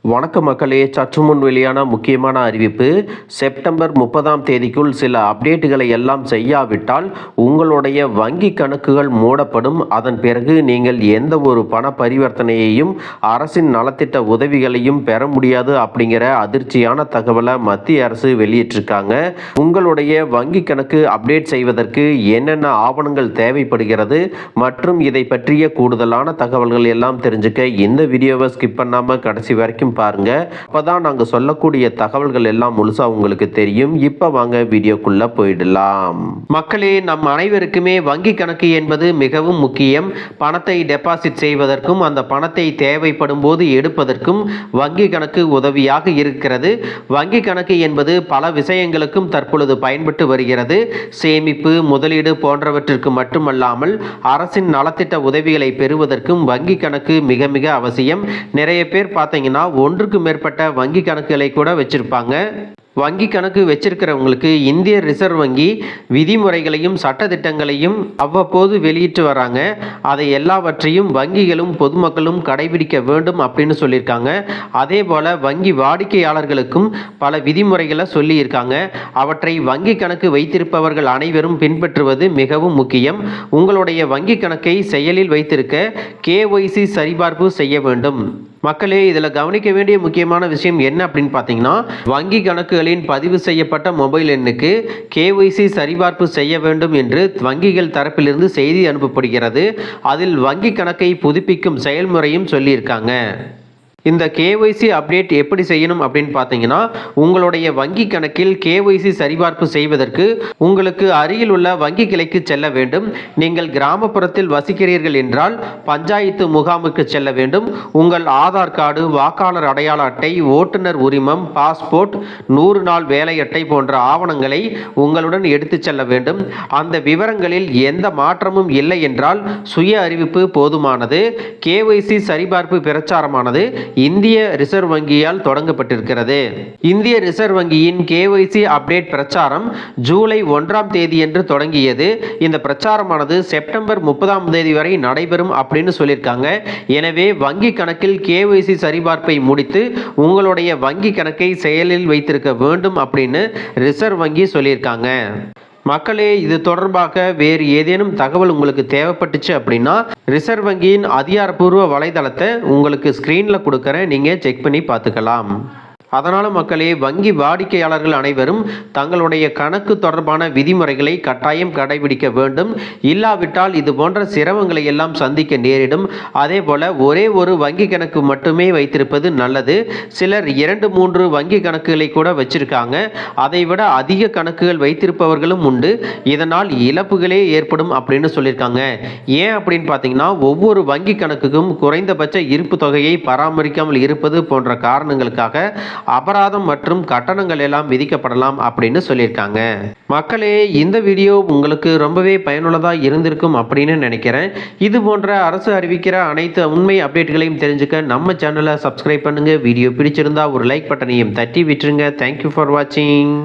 வணக்க மக்களே, சற்று முன் வெளியான முக்கியமான அறிவிப்பு. செப்டம்பர் 30ஆம் தேதிக்குள் சில அப்டேட்டுகளை எல்லாம் செய்யாவிட்டால் உங்களுடைய வங்கி கணக்குகள் மூடப்படும். அதன் பிறகு நீங்கள் எந்த ஒரு பண பரிவர்த்தனையையும் அரசின் நலத்திட்ட உதவிகளையும் பெற முடியாது அப்படிங்கிற அதிர்ச்சியான தகவலை மத்திய அரசு வெளியிட்டிருக்காங்க. உங்களுடைய வங்கி கணக்கு அப்டேட் செய்வதற்கு என்னென்ன ஆவணங்கள் தேவைப்படுகிறது மற்றும் இதை பற்றிய கூடுதலான தகவல்கள் எல்லாம் தெரிஞ்சுக்க இந்த வீடியோவை ஸ்கிப் பண்ணாம கடைசி வரைக்கும் பாருங்க. அப்பதான் நாங்க சொல்லக்கூடிய தகவல்கள் எல்லாம் முழுசா உங்களுக்கு தெரியும். இப்ப வாங்க வீடியோக்குள்ள போயிடலாம். மக்களே, நம் அனைவருக்குமே வங்கி கணக்கு என்பது மிகவும் முக்கியம். பணத்தை டெபாசிட் செய்வதற்கும் அந்த பணத்தை தேவைப்படும் போது எடுப்பதற்கும் வங்கி கணக்கு உதவியாக இருக்கிறது. வங்கி கணக்கு என்பது பல விஷயங்களுக்கும் தற்பொழுது பயன்பட்டு வருகிறது. சேமிப்பு, முதலீடு போன்றவற்றிற்கு மட்டுமல்லாமல் அரசின் நலத்திட்ட உதவிகளை பெறுவதற்கும் வங்கி கணக்கு மிக மிக அவசியம். நிறைய பேர் பார்த்தீங்கன்னா ஒன்றுக்கு மேற்பட்ட வங்கி கணக்குகளை கூட வச்சிருப்பாங்க. வங்கி கணக்கு வச்சிருக்கிறவங்களுக்கு இந்திய ரிசர்வ் வங்கி விதிமுறைகளையும் சட்டத்திட்டங்களையும் அவ்வப்போது வெளியிட்டு வராங்க. அதை எல்லாவற்றையும் வங்கிகளும் பொதுமக்களும் கடைபிடிக்க வேண்டும் அப்படின்னு சொல்லியிருக்காங்க. அதே போல் வங்கி வாடிக்கையாளர்களுக்கும் பல விதிமுறைகளை சொல்லியிருக்காங்க. அவற்றை வங்கி கணக்கு வைத்திருப்பவர்கள் அனைவரும் பின்பற்றுவது மிகவும் முக்கியம். உங்களுடைய வங்கி கணக்கை செயலில் வைத்திருக்க KYC சரிபார்ப்பு செய்ய வேண்டும். மக்களே, இதில் கவனிக்க வேண்டிய முக்கியமான விஷயம் என்ன அப்படின்னு பார்த்தீங்கன்னா, வங்கி கணக்குகளின் பதிவு செய்யப்பட்ட மொபைல் எண்ணுக்கு KYC சரிபார்ப்பு செய்ய வேண்டும் என்று வங்கிகள் தரப்பிலிருந்து செய்தி அனுப்பப்படுகிறது. அதில் வங்கி கணக்கை புதுப்பிக்கும் செயல்முறையும் சொல்லியிருக்காங்க. இந்த KYC அப்டேட் எப்படி செய்யணும் அப்படின்னு பார்த்தீங்கன்னா, உங்களுடைய வங்கி கணக்கில் KYC சரிபார்ப்பு செய்வதற்கு உங்களுக்கு அருகில் உள்ள வங்கி கிளைக்கு செல்ல வேண்டும். நீங்கள் கிராமப்புறத்தில் வசிக்கிறீர்கள் என்றால் பஞ்சாயத்து முகாமுக்கு செல்ல வேண்டும். உங்கள் ஆதார் கார்டு, வாக்காளர் அடையாள அட்டை, ஓட்டுநர் உரிமம், பாஸ்போர்ட், 100 நாள் வேலை அட்டை போன்ற ஆவணங்களை உங்களுடன் எடுத்து செல்ல வேண்டும். அந்த விவரங்களில் எந்த மாற்றமும் இல்லை என்றால் சுய அறிவிப்பு போதுமானது. KYC சரிபார்ப்பு பிரச்சாரமானது இந்திய ரிசர்வ் வங்கியால் தொடங்கப்பட்டிருக்கிறது. இந்திய ரிசர்வ் வங்கியின் KYC அப்டேட் பிரச்சாரம் ஜூலை 1ஆம் தேதியன்று தொடங்கியது. இந்த பிரச்சாரமானது செப்டம்பர் 30ஆம் தேதி வரை நடைபெறும் அப்படின்னு சொல்லியிருக்காங்க. எனவே வங்கி கணக்கில் KYC சரிபார்ப்பை முடித்து உங்களுடைய வங்கி கணக்கை செயலில் வைத்திருக்க வேண்டும் அப்படின்னு ரிசர்வ் வங்கி சொல்லியிருக்காங்க. மக்களே, இது தொடர்பாக வேறு ஏதேனும் தகவல் உங்களுக்கு தேவைப்பட்டுச்சு அப்படின்னா ரிசர்வ் வங்கியின் அதிகாரப்பூர்வ வலைதளத்தை உங்களுக்கு ஸ்க்ரீனில் கொடுக்குறேன், நீங்கள் செக் பண்ணி பார்த்துக்கலாம். அதனால் மக்களே, வங்கி வாடிக்கையாளர்கள் அனைவரும் தங்களுடைய கணக்கு தொடர்பான விதிமுறைகளை கட்டாயம் கடைபிடிக்க வேண்டும். இல்லாவிட்டால் இது போன்ற சிரமங்களை எல்லாம் சந்திக்க நேரிடும். அதே போல் ஒரே ஒரு வங்கி கணக்கு மட்டுமே வைத்திருப்பது நல்லது. சிலர் 2-3 வங்கி கணக்குகளை கூட வச்சிருக்காங்க. அதைவிட அதிக கணக்குகள் வைத்திருப்பவர்களும் உண்டு. இதனால் இழப்புகளே ஏற்படும் அப்படின்னு சொல்லியிருக்காங்க. ஏன் அப்படின்னு பார்த்தீங்கன்னா, ஒவ்வொரு வங்கி கணக்குக்கும் குறைந்தபட்ச இருப்பு தொகையை பராமரிக்காமல் இருப்பது போன்ற காரணங்களுக்காக அபராதம் மற்றும் கட்டணங்கள் எல்லாம் விதிக்கப்படலாம் அப்படின்னு சொல்லியிருக்காங்க. மக்களே, இந்த வீடியோ உங்களுக்கு ரொம்பவே பயனுள்ளதாக இருந்திருக்கும் அப்படின்னு நினைக்கிறேன். இது போன்ற அரசு அறிவிக்கிற அனைத்து உண்மை அப்டேட்களையும் தெரிஞ்சுக்க நம்ம சேனலை சப்ஸ்கிரைப் பண்ணுங்க. வீடியோ பிடிச்சிருந்தா ஒரு லைக் பட்டனையும் தட்டி விட்டுருங்க. தேங்க்யூ ஃபார் வாட்சிங்.